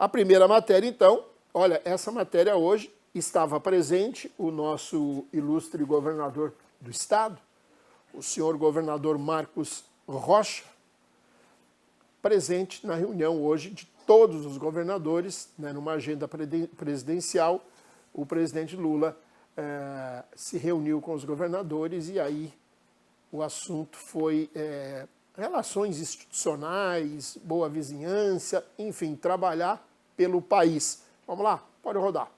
A primeira matéria, então, olha, essa matéria hoje estava presente o nosso ilustre governador do estado, o senhor governador Marcos Rocha, presente na reunião hoje de todos os governadores, né, numa agenda presidencial. O presidente Lula se reuniu com os governadores e aí o assunto foi relações institucionais, boa vizinhança, enfim, trabalhar pelo país. Vamos lá, pode rodar.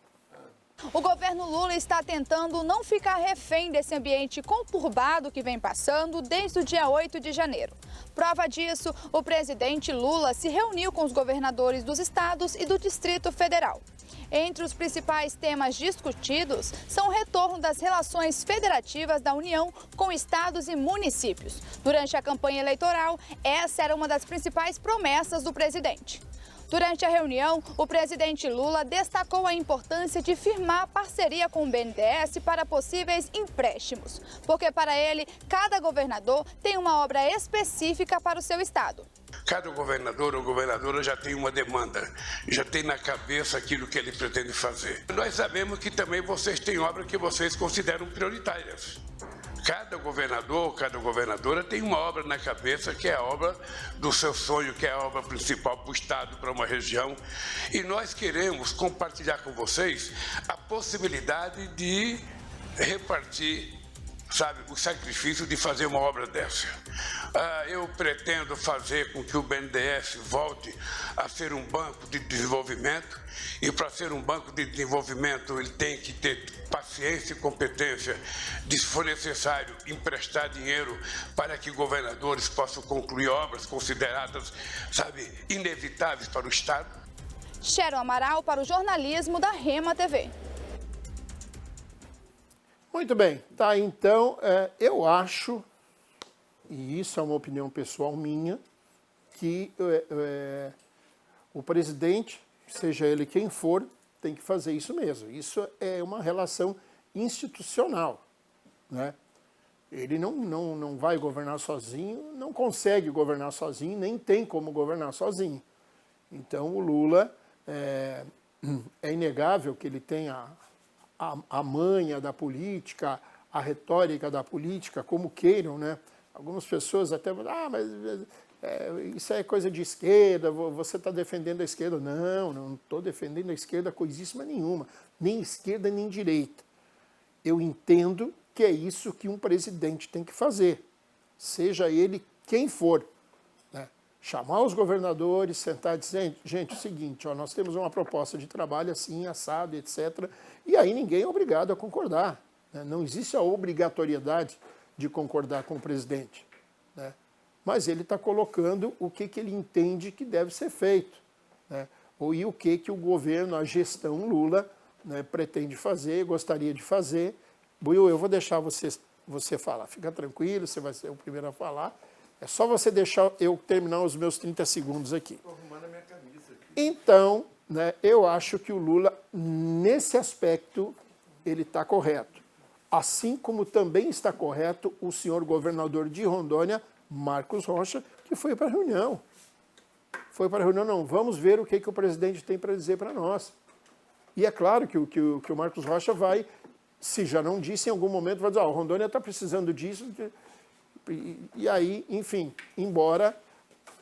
O governo Lula está tentando não ficar refém desse ambiente conturbado que vem passando desde o dia 8 de janeiro. Prova disso, o presidente Lula se reuniu com os governadores dos estados e do Distrito Federal. Entre os principais temas discutidos são o retorno das relações federativas da União com estados e municípios. Durante a campanha eleitoral, essa era uma das principais promessas do presidente. Durante a reunião, o presidente Lula destacou a importância de firmar parceria com o BNDES para possíveis empréstimos, porque para ele, cada governador tem uma obra específica para o seu estado. Cada governador ou governadora já tem uma demanda, já tem na cabeça aquilo que ele pretende fazer. Nós sabemos que também vocês têm obras que vocês consideram prioritárias. Cada governador, cada governadora tem uma obra na cabeça que é a obra do seu sonho, que é a obra principal para o estado, para uma região. E nós queremos compartilhar com vocês a possibilidade de repartir, sabe, o sacrifício de fazer uma obra dessa. Eu pretendo fazer com que o BNDES volte a ser um banco de desenvolvimento, e para ser um banco de desenvolvimento ele tem que ter paciência e competência de, se for necessário, emprestar dinheiro para que governadores possam concluir obras consideradas, sabe, inevitáveis para o estado. Cheryl Amaral para o jornalismo da Rema TV. Muito bem, tá, então eu acho, e isso é uma opinião pessoal minha, que o presidente, seja ele quem for, tem que fazer isso mesmo. Isso é uma relação institucional, né? Ele não vai governar sozinho, não consegue governar sozinho, nem tem como governar sozinho. Então o Lula, é inegável que ele tenha a manha da política, a retórica da política, como queiram, né? Algumas pessoas até falam, mas isso é coisa de esquerda, você está defendendo a esquerda. Não estou defendendo a esquerda coisíssima nenhuma, nem esquerda nem direita. Eu entendo que é isso que um presidente tem que fazer, seja ele quem for, né? Chamar os governadores, sentar e dizer, gente, é o seguinte, ó, nós temos uma proposta de trabalho assim, assado, etc., e aí ninguém é obrigado a concordar, né? Não existe a obrigatoriedade de concordar com o presidente, né? Mas ele está colocando o que ele entende que deve ser feito, né? E o que o governo, a gestão Lula, né, pretende fazer, gostaria de fazer. Buiu, eu vou deixar você falar, fica tranquilo, você vai ser o primeiro a falar. É só você deixar eu terminar os meus 30 segundos aqui. Estou arrumando a minha camisa aqui. Então, né, eu acho que o Lula, nesse aspecto, ele está correto. Assim como também está correto o senhor governador de Rondônia, Marcos Rocha, que foi para a reunião. Foi para a reunião, não, vamos ver o que o presidente tem para dizer para nós. E é claro que o Marcos Rocha vai, se já não disse, em algum momento, vai dizer, Rondônia está precisando disso. E aí, enfim, embora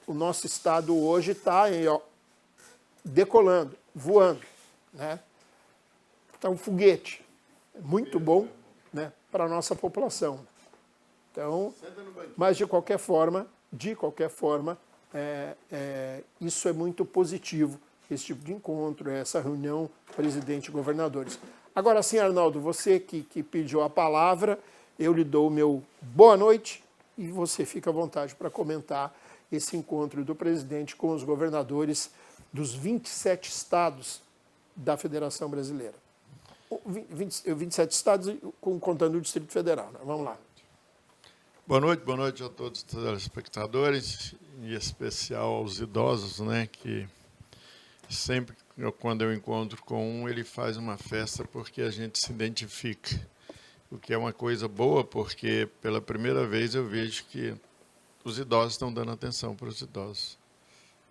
o nosso estado hoje está decolando, voando, né? Está um foguete, muito bom, né, para a nossa população. Então, mas de qualquer forma, isso é muito positivo, esse tipo de encontro, essa reunião presidente-governadores. Agora sim, Arnaldo, você que pediu a palavra, eu lhe dou o meu boa noite e você fica à vontade para comentar esse encontro do presidente com os governadores dos 27 estados da Federação Brasileira. 27 estados, contando o Distrito Federal, né? Vamos lá. Boa noite a todos os telespectadores, em especial aos idosos, né, que sempre, quando eu encontro com um, ele faz uma festa porque a gente se identifica, o que é uma coisa boa, porque pela primeira vez eu vejo que os idosos estão dando atenção para os idosos.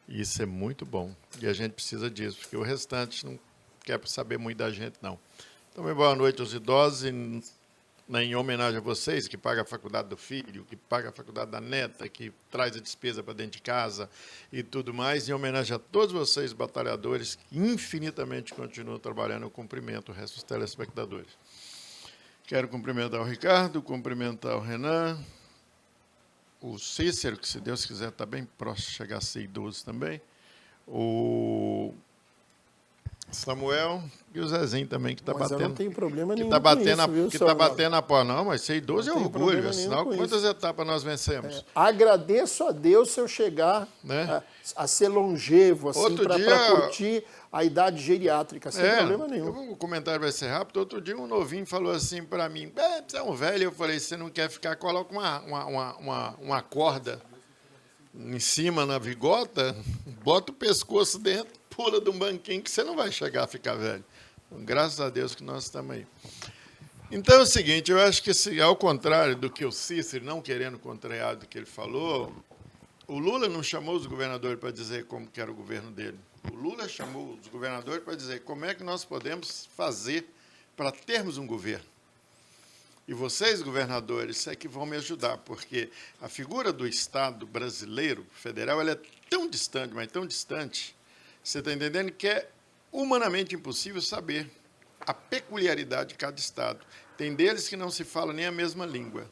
E isso é muito bom. E a gente precisa disso, porque o restante não quer saber muito da gente, não. Então, boa noite aos idosos, em homenagem a vocês, que pagam a faculdade do filho, que pagam a faculdade da neta, que traz a despesa para dentro de casa e tudo mais, em homenagem a todos vocês, batalhadores, que infinitamente continuam trabalhando, eu cumprimento o resto dos telespectadores. Quero cumprimentar o Ricardo, cumprimentar o Renan, o Cícero, que, se Deus quiser, está bem próximo de chegar a ser idoso também, o Samuel e o Zezinho também, que está batendo. Mas não tem problema nenhum tá batendo com isso, viu, que está batendo a porta. Não, mas ser idoso é orgulho, afinal, quantas etapas nós vencemos? Agradeço a Deus se eu chegar, né, a ser longevo, assim, para curtir a idade geriátrica, sem problema nenhum. O comentário vai ser rápido. Outro dia um novinho falou assim para mim, você é um velho. Eu falei, você não quer ficar, coloca uma corda em cima na vigota, bota o pescoço dentro, pula de um banquinho que você não vai chegar a ficar velho. Então, graças a Deus que nós estamos aí. Então é o seguinte, eu acho que, ao contrário do que o Cícero, não querendo contrariar do que ele falou, o Lula não chamou os governadores para dizer como que era o governo dele. O Lula chamou os governadores para dizer como é que nós podemos fazer para termos um governo. E vocês, governadores, é que vão me ajudar, porque a figura do Estado brasileiro, federal, ela é tão distante, mas tão distante, você está entendendo, que é humanamente impossível saber a peculiaridade de cada Estado. Tem deles que não se fala nem a mesma língua.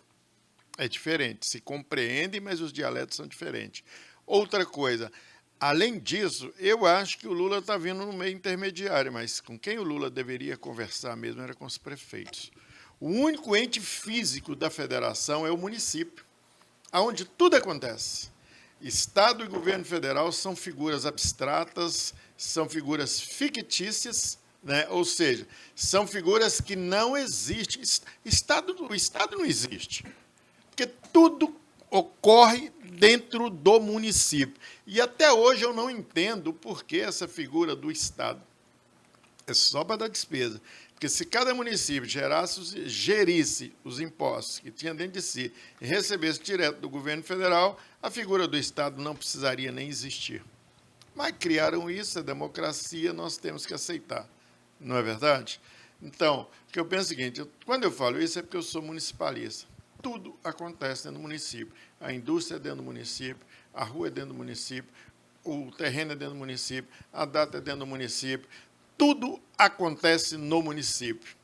É diferente, se compreendem, mas os dialetos são diferentes. Outra coisa, além disso, eu acho que o Lula está vindo no meio intermediário, mas com quem o Lula deveria conversar mesmo era com os prefeitos. O único ente físico da federação é o município, onde tudo acontece. Estado e governo federal são figuras abstratas, são figuras fictícias, né? Ou seja, são figuras que não existem. O Estado não existe, porque tudo ocorre dentro do município. E até hoje eu não entendo por que essa figura do Estado. É só para dar despesa. Porque se cada município gerisse os impostos que tinha dentro de si e recebesse direto do governo federal, a figura do Estado não precisaria nem existir. Mas criaram isso, a democracia, nós temos que aceitar. Não é verdade? Então, o que eu penso é o seguinte, quando eu falo isso é porque eu sou municipalista. Tudo acontece dentro do município. A indústria é dentro do município, a rua é dentro do município, o terreno é dentro do município, a data é dentro do município. Tudo acontece no município.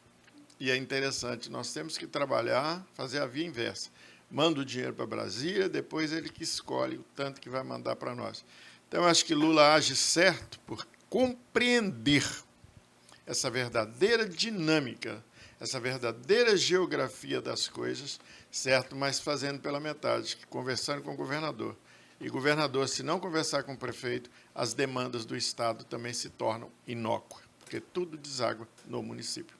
E é interessante, nós temos que trabalhar, fazer a via inversa. Manda o dinheiro para Brasília, depois ele que escolhe o tanto que vai mandar para nós. Então, eu acho que Lula age certo por compreender essa verdadeira dinâmica, essa verdadeira geografia das coisas, certo? Mas fazendo pela metade, conversando com o governador. E governador, se não conversar com o prefeito, as demandas do Estado também se tornam inócuas, porque tudo deságua no município.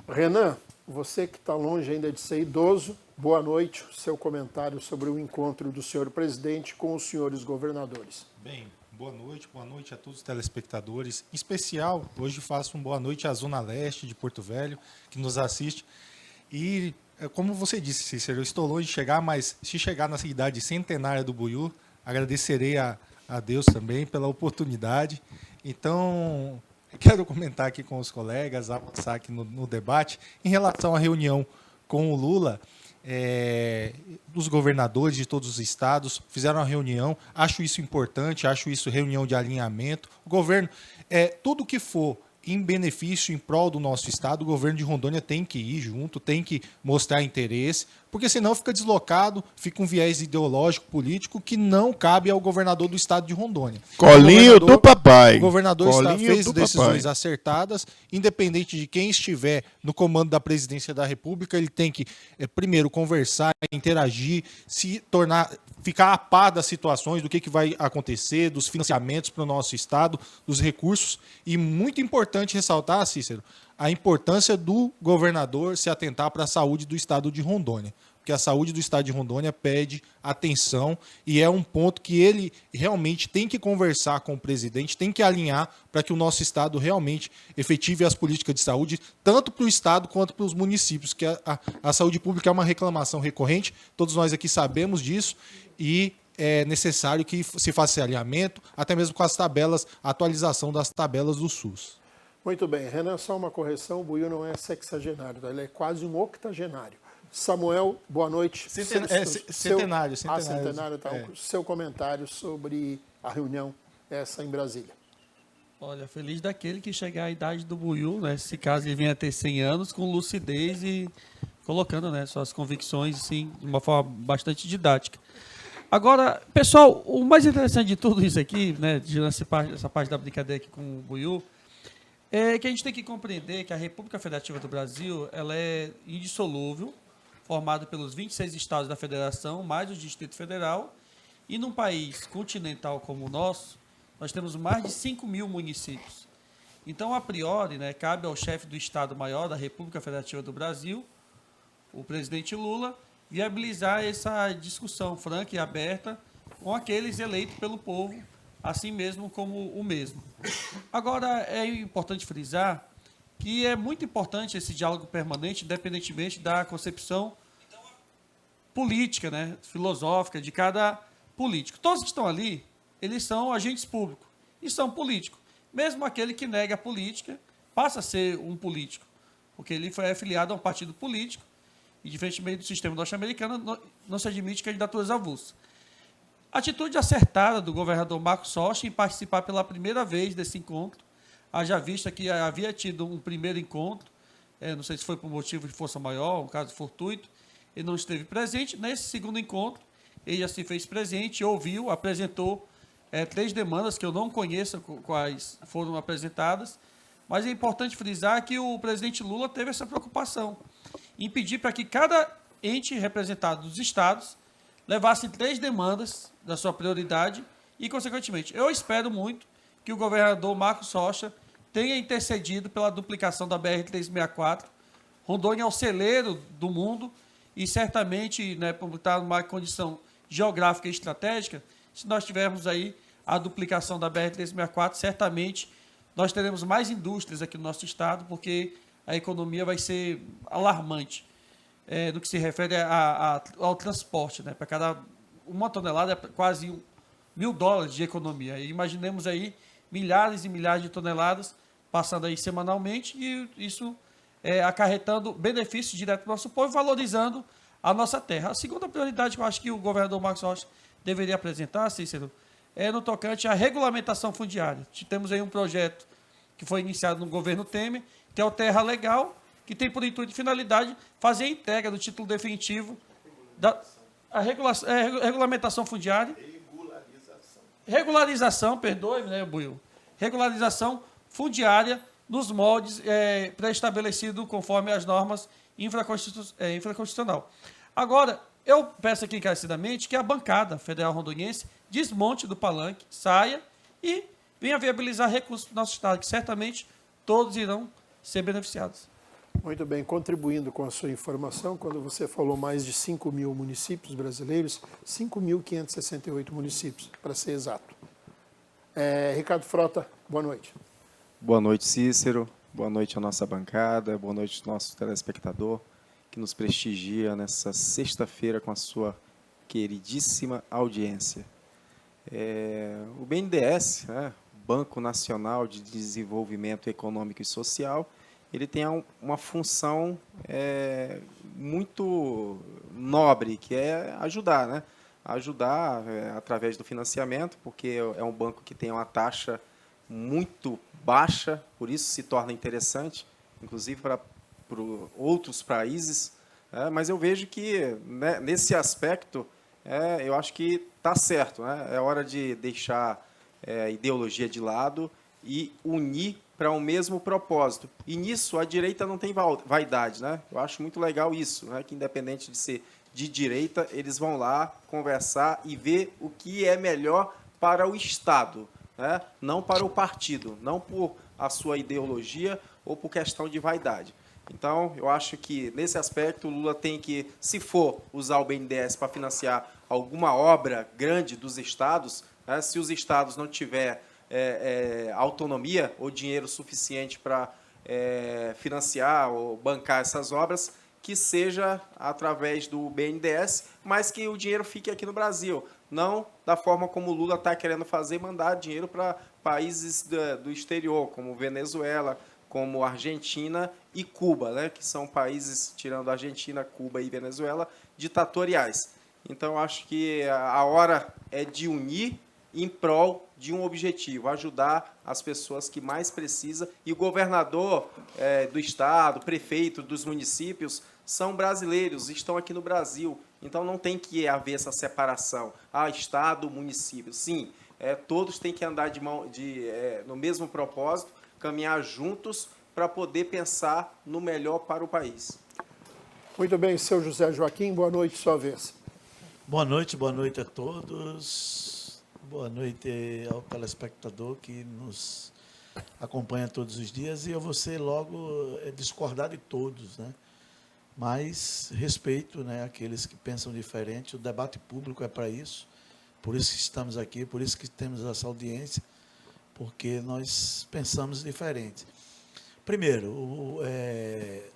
Renan, você que está longe ainda de ser idoso, boa noite. Seu comentário sobre o encontro do senhor presidente com os senhores governadores. Bem, boa noite a todos os telespectadores. Em especial, hoje faço uma boa noite à Zona Leste de Porto Velho, que nos assiste. E, como você disse, Cícero, eu estou longe de chegar, mas se chegar na cidade centenária do Buiú, agradecerei a Deus também pela oportunidade. Então, quero comentar aqui com os colegas, avançar aqui no debate, em relação à reunião com o Lula. Os governadores de todos os estados fizeram uma reunião, acho isso importante, acho isso reunião de alinhamento. O governo, tudo que for em benefício, em prol do nosso estado, o governo de Rondônia tem que ir junto, tem que mostrar interesse, porque senão fica deslocado, fica um viés ideológico, político, que não cabe ao governador do estado de Rondônia. Colinho do papai. O governador fez decisões acertadas, independente de quem estiver no comando da presidência da República, ele tem que, primeiro, conversar, interagir, ficar a par das situações, do que vai acontecer, dos financiamentos para o nosso estado, dos recursos. E muito importante ressaltar, Cícero, a importância do governador se atentar para a saúde do estado de Rondônia. Porque a saúde do estado de Rondônia pede atenção e é um ponto que ele realmente tem que conversar com o presidente, tem que alinhar para que o nosso estado realmente efetive as políticas de saúde, tanto para o estado quanto para os municípios, que a saúde pública é uma reclamação recorrente, todos nós aqui sabemos disso, e é necessário que se faça esse alinhamento, até mesmo com as tabelas, a atualização das tabelas do SUS. Muito bem, Renan, só uma correção, o Buiu não é sexagenário, ele é quase um octogenário. Samuel, boa noite. Centenário. Centenário, tá. Seu comentário sobre a reunião essa em Brasília. Olha, feliz daquele que chegar à idade do Buiu, né? Se caso ele venha a ter 100 anos, com lucidez e colocando, né, suas convicções assim, de uma forma bastante didática. Agora, pessoal, o mais interessante de tudo isso aqui, né, essa parte da brincadeira aqui com o Buiu, é que a gente tem que compreender que a República Federativa do Brasil ela é indissolúvel, formada pelos 26 estados da federação, mais o Distrito Federal, e num país continental como o nosso, nós temos mais de 5.000 municípios. Então, a priori, né, cabe ao chefe do Estado-Maior da República Federativa do Brasil, o presidente Lula, viabilizar essa discussão franca e aberta com aqueles eleitos pelo povo, assim mesmo como o mesmo. Agora, é importante frisar que é muito importante esse diálogo permanente, independentemente da concepção política, né, filosófica de cada político. Todos que estão ali, eles são agentes públicos e são políticos. Mesmo aquele que nega a política passa a ser um político, porque ele foi afiliado a um partido político e, diferentemente do sistema norte-americano, não se admite candidaturas avulsas. A atitude acertada do governador Marcos Rocha em participar pela primeira vez desse encontro, haja vista que havia tido um primeiro encontro, não sei se foi por motivo de força maior, um caso fortuito, ele não esteve presente. Nesse segundo encontro, ele já se fez presente, ouviu, apresentou 3 demandas que eu não conheço quais foram apresentadas, mas é importante frisar que o presidente Lula teve essa preocupação em pedir para que cada ente representado dos estados levasse 3 demandas da sua prioridade e, consequentemente, eu espero muito que o governador Marcos Rocha tenha intercedido pela duplicação da BR-364. Rondônia é o celeiro do mundo e, certamente, né, por estar numa condição geográfica e estratégica, se nós tivermos aí a duplicação da BR-364, certamente nós teremos mais indústrias aqui no nosso estado, porque a economia vai ser alarmante no que se refere ao transporte. Né? Para cada uma tonelada é quase $1.000 de economia. E imaginemos aí milhares e milhares de toneladas passando aí semanalmente e isso acarretando benefícios direto para o nosso povo, valorizando a nossa terra. A segunda prioridade que eu acho que o governador Marcos Rocha deveria apresentar, Cícero, é no tocante à regulamentação fundiária. Temos aí um projeto que foi iniciado no governo Temer, que é o Terra Legal, que tem por intuito e finalidade fazer a entrega do título definitivo da regulamentação fundiária. Regularização, perdoe-me, né, Buiu? Regularização fundiária nos moldes pré-estabelecidos conforme as normas infraconstitucional. Agora, eu peço aqui encarecidamente que a bancada federal rondoniense desmonte do palanque, saia e venha viabilizar recursos para o nosso estado, que certamente todos irão ser beneficiados. Muito bem, contribuindo com a sua informação, quando você falou mais de 5.000 municípios brasileiros, 5.568 municípios, para ser exato. Ricardo Frota, boa noite. Boa noite, Cícero. Boa noite à nossa bancada. Boa noite ao nosso telespectador que nos prestigia nessa sexta-feira com a sua queridíssima audiência. O BNDES, né, Banco Nacional de Desenvolvimento Econômico e Social, ele tem uma função muito nobre, que é ajudar, né? Ajudar através do financiamento, porque é um banco que tem uma taxa muito baixa, por isso se torna interessante, inclusive para outros países. Mas eu vejo que, né, nesse aspecto, eu acho que está certo. Né? É hora de deixar a ideologia de lado e unir para um mesmo propósito. E nisso a direita não tem vaidade. Né? Eu acho muito legal isso, né? Que independente de ser de direita, eles vão lá conversar e ver o que é melhor para o Estado, né? Não para o partido, não por a sua ideologia ou por questão de vaidade. Então, eu acho que, nesse aspecto, o Lula tem que, se for usar o BNDES para financiar alguma obra grande dos estados, né, se os estados não tiverem autonomia ou dinheiro suficiente para financiar ou bancar essas obras, que seja através do BNDES, mas que o dinheiro fique aqui no Brasil. Não da forma como o Lula está querendo fazer, mandar dinheiro para países do exterior, como Venezuela, como Argentina e Cuba, né, que são países, tirando Argentina, Cuba e Venezuela, ditatoriais. Então, acho que a hora é de unir em prol de um objetivo, ajudar as pessoas que mais precisam. E o governador do estado, prefeito dos municípios, são brasileiros, estão aqui no Brasil. Então, não tem que haver essa separação. Estado, município. Sim, todos têm que andar no mesmo propósito, caminhar juntos para poder pensar no melhor para o país. Muito bem, seu José Joaquim, boa noite, sua vez. Boa noite a todos. Boa noite ao telespectador que nos acompanha todos os dias. E eu vou ser logo discordar de todos, né? Mas respeito, né, aqueles que pensam diferente. O debate público é para isso. Por isso que estamos aqui, por isso que temos essa audiência, porque nós pensamos diferente. Primeiro,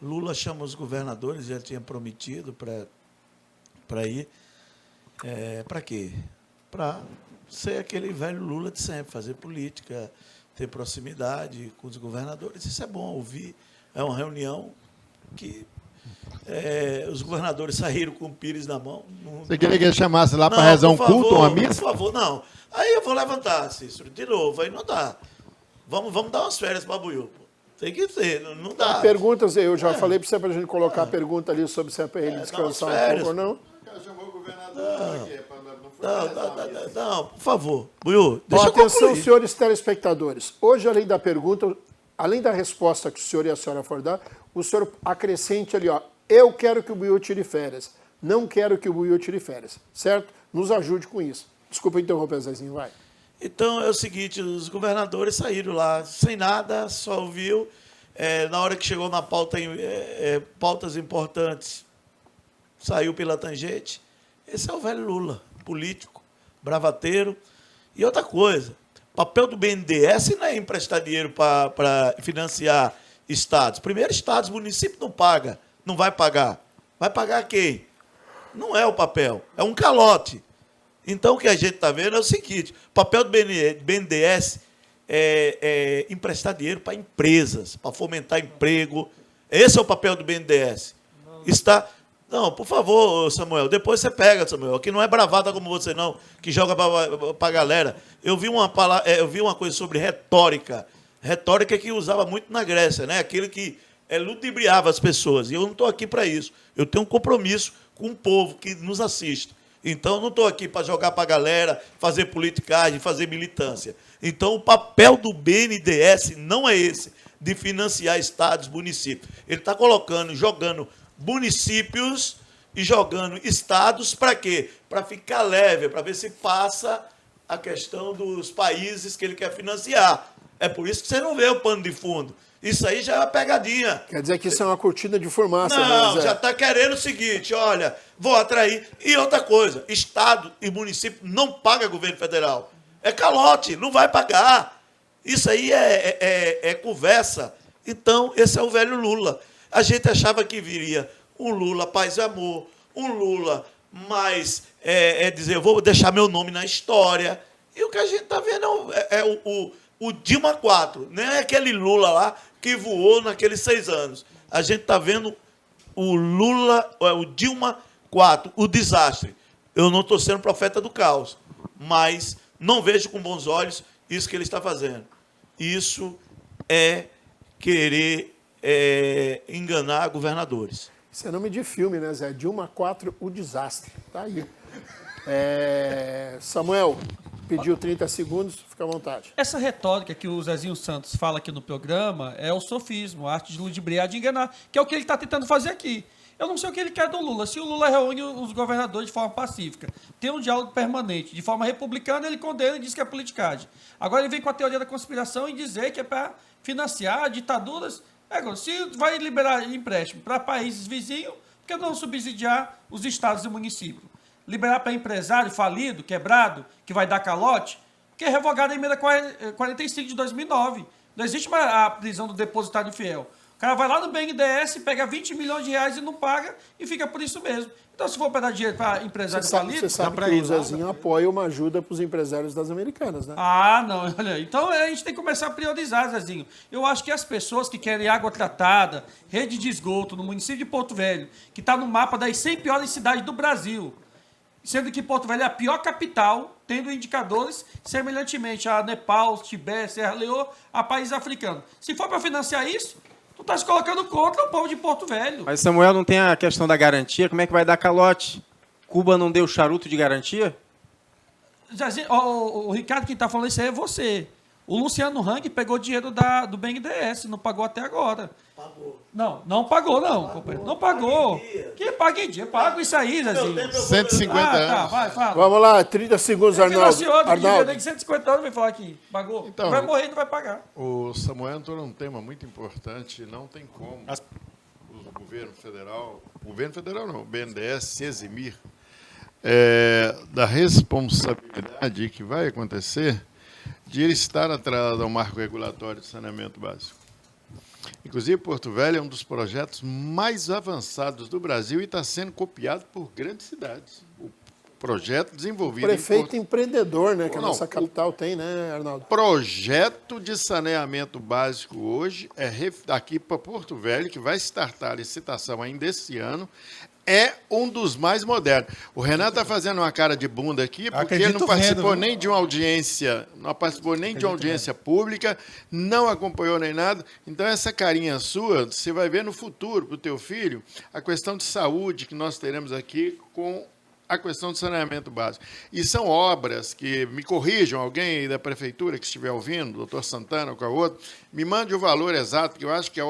Lula chama os governadores, já tinha prometido para ir. Para quê? Para ser aquele velho Lula de sempre, fazer política, ter proximidade com os governadores. Isso é bom ouvir. É uma reunião que os governadores saíram com o Pires na mão. Você queria que ele chamasse lá para rezar um culto, uma missa? Por favor, não. Aí eu vou levantar, Cícero, de novo. Aí não dá. Vamos dar umas férias para Buiú. Tem que ter, não dá. Perguntas, eu já falei para você, para a gente colocar a pergunta ali sobre se é para ele descansar um pouco ou não. Não, por favor. Buiú, deixa eu atenção, concluir. senhores telespectadores. Hoje, além da pergunta, além da resposta que o senhor e a senhora for dar, o senhor acrescente ali, eu quero que o Buiú tire férias. Não quero que o Buiú tire férias. Certo? Nos ajude com isso. Desculpa interromper, Zezinho, vai. Então, é o seguinte, os governadores saíram lá sem nada, só ouviu. Na hora que chegou na pauta, pautas importantes, saiu pela tangente. Esse é o velho Lula, político, bravateiro. E outra coisa, o papel do BNDES não é emprestar dinheiro para financiar estados. Primeiro, estados, município não paga, não vai pagar. Vai pagar quem? Não é o papel, é um calote. Então, o que a gente está vendo é o seguinte, o papel do BNDES é emprestar dinheiro para empresas, para fomentar emprego. Esse é o papel do BNDES. Não, por favor, Samuel, depois você pega, Samuel. Aqui não é bravata como você, não, que joga para a galera. Eu vi uma coisa sobre retórica. Retórica que usava muito na Grécia, né? Aquele que ludibriava as pessoas. E eu não estou aqui para isso. Eu tenho um compromisso com o povo que nos assiste. Então, não estou aqui para jogar para a galera, fazer politicagem, fazer militância. Então, o papel do BNDES não é esse, de financiar estados, municípios. Ele está jogando municípios e jogando estados para quê? Para ficar leve, para ver se passa a questão dos países que ele quer financiar. É por isso que você não vê o pano de fundo. Isso aí já é uma pegadinha. Quer dizer que isso é uma cortina de fumaça. Não, já está querendo o seguinte, olha, vou atrair. E outra coisa, estado e município não paga governo federal. É calote, não vai pagar. Isso aí é conversa. Então, esse é o velho Lula. A gente achava que viria um Lula paz e amor, um Lula mais, dizer, eu vou deixar meu nome na história. E o que a gente está vendo é o Dilma 4, não é aquele Lula lá que voou naqueles 6 anos. A gente está vendo o Lula, o Dilma 4, o desastre. Eu não estou sendo profeta do caos, mas não vejo com bons olhos isso que ele está fazendo. Isso é querer enganar governadores. Isso é nome de filme, né, Zé? Dilma 4, o desastre. Tá aí. Samuel, pediu 30 segundos, fica à vontade. Essa retórica que o Zezinho Santos fala aqui no programa é o sofismo, a arte de ludibriar, de enganar, que é o que ele está tentando fazer aqui. Eu não sei o que ele quer do Lula. Se o Lula reúne os governadores de forma pacífica, tem um diálogo permanente, de forma republicana, ele condena e diz que é politicagem. Agora ele vem com a teoria da conspiração e dizer que é para financiar ditaduras. Se vai liberar empréstimo para países vizinhos, por que não subsidiar os estados e municípios? Liberar para empresário falido, quebrado, que vai dar calote, que é revogada a emenda 45 de 2009. Não existe mais a prisão do depositário fiel. O cara vai lá no BNDES, pega 20 milhões de reais e não paga e fica por isso mesmo. Então, se for para dar dinheiro para empresário falido, Você sabe que o Zezinho apoia uma ajuda para os empresários das Americanas, né? Ah, não, olha. Então a gente tem que começar a priorizar, Zezinho. Eu acho que as pessoas que querem água tratada, rede de esgoto no município de Porto Velho, que está no mapa das 100 piores cidades do Brasil, sendo que Porto Velho é a pior capital, tendo indicadores semelhantemente a Nepal, Tibete, Serra Leoa, a países africanos. Se for para financiar isso, tu está se colocando contra o povo de Porto Velho. Mas, Samuel, não tem a questão da garantia? Como é que vai dar calote? Cuba não deu charuto de garantia? O Ricardo, quem está falando isso aí é você. O Luciano Hang pegou dinheiro do BNDES, não pagou até agora. Pagou. Não pagou, não, companheiro. Não pagou. Que paga em dia? Paga isso aí, Zezinho. 150 anos. Tá, vai, fala. Vamos lá, 30 segundos, Arnaldo. Arnaldo. 150 anos vai falar aqui. Pagou. Então, vai morrer e não vai pagar. O Samuel entrou num tema muito importante. Não tem como o governo federal não, o BNDES se eximir da responsabilidade que vai acontecer de ele estar atrelado ao marco regulatório de saneamento básico. Inclusive, Porto Velho é um dos projetos mais avançados do Brasil e está sendo copiado por grandes cidades. O projeto desenvolvido Prefeito empreendedor, né? Que a nossa capital tem, né, Arnaldo? Projeto de saneamento básico hoje é aqui para Porto Velho, que vai startar a licitação ainda esse ano, é um dos mais modernos. O Renan está fazendo uma cara de bunda aqui, porque ele não participou nem de uma audiência, pública, não acompanhou nem nada. Então, essa carinha sua, você vai ver no futuro, para o teu filho, a questão de saúde que nós teremos aqui com a questão do saneamento básico. E são obras que, me corrijam, alguém aí da prefeitura que estiver ouvindo, doutor Santana ou qualquer outro, me mande o valor exato, porque eu acho que é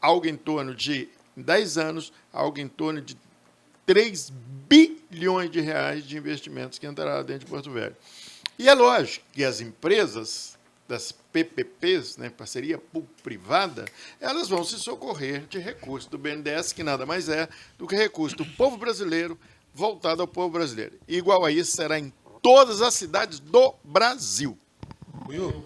algo em torno de, em 10 anos, algo em torno de 3 bilhões de reais de investimentos que entrará dentro de Porto Velho. E é lógico que as empresas das PPPs, né, parceria público-privada, elas vão se socorrer de recursos do BNDES, que nada mais é do que recurso do povo brasileiro voltado ao povo brasileiro. E igual a isso será em todas as cidades do Brasil. Buiu,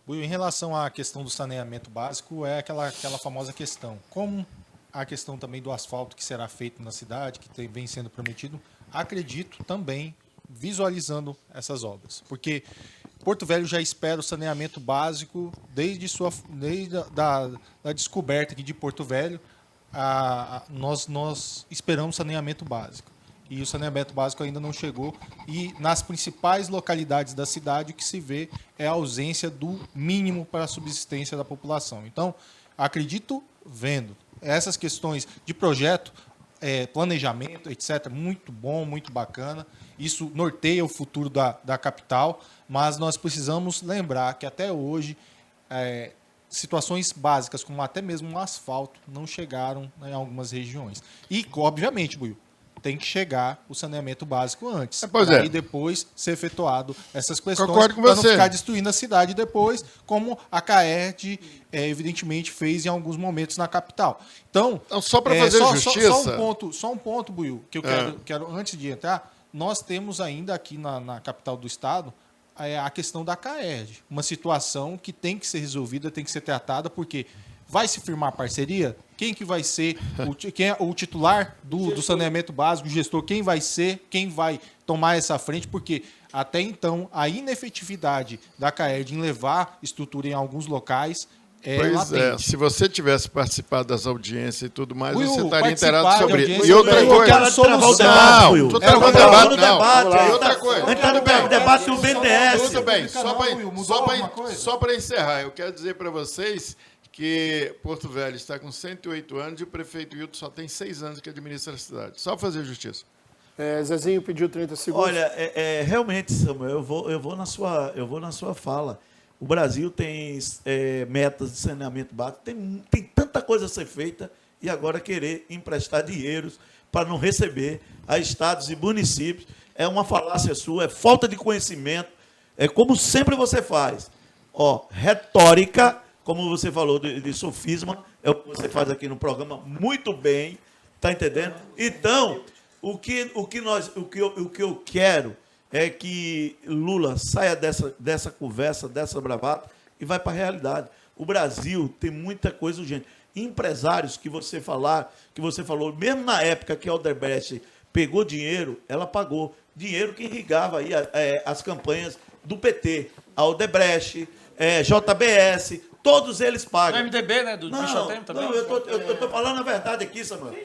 em relação à questão do saneamento básico, é aquela famosa questão. Como a questão também do asfalto que será feito na cidade, que vem sendo prometido, acredito também visualizando essas obras. Porque Porto Velho já espera o saneamento básico desde a descoberta aqui de Porto Velho. Nós esperamos saneamento básico. E o saneamento básico ainda não chegou. E nas principais localidades da cidade, o que se vê é a ausência do mínimo para a subsistência da população. Então, acredito vendo essas questões de projeto, planejamento, etc., muito bom, muito bacana. Isso norteia o futuro da capital, mas nós precisamos lembrar que até hoje situações básicas, como até mesmo um asfalto, não chegaram em algumas regiões. E, obviamente, Buiu, tem que chegar o saneamento básico antes. E depois ser efetuado essas questões para não ficar destruindo a cidade depois, como a CAERD, evidentemente, fez em alguns momentos na capital. Então, só para fazer justiça... Só um ponto, Buiu, que eu quero, antes de entrar, nós temos ainda aqui na capital do estado a questão da CAERD, uma situação que tem que ser resolvida, tem que ser tratada, porque vai se firmar parceria? Quem que vai ser quem é o titular do saneamento básico, o gestor? Quem vai ser? Quem vai tomar essa frente? Porque até então a inefetividade da CAERD em levar estrutura em alguns locais latente. Se você tivesse participado das audiências e tudo mais, você estaria inteirado sobre isso. E outra coisa... Não, tu tá no debate, não. E outra coisa... A gente está no debate do BNDES. Tudo bem, só para encerrar, eu quero dizer para vocês que Porto Velho está com 108 anos e o prefeito Hilton só tem 6 anos que administra a cidade. Só fazer justiça. Zezinho pediu 30 segundos. Olha, realmente, Samuel, eu vou na sua fala. O Brasil tem metas de saneamento básico, tem tanta coisa a ser feita e agora querer emprestar dinheiros para não receber a estados e municípios é uma falácia sua, é falta de conhecimento, é como sempre você faz. Retórica, como você falou de sofisma, é o que você faz aqui no programa muito bem, tá entendendo? Então, o que eu quero é que Lula saia dessa conversa, dessa bravata e vai para a realidade. O Brasil tem muita coisa urgente. Empresários que você falou, mesmo na época que a Odebrecht pegou dinheiro, ela pagou dinheiro que irrigava aí as campanhas do PT. A Odebrecht, JBS, todos eles pagam. O MDB, né? Do Michel Temer também. Não, eu tô falando a verdade aqui, Samuel.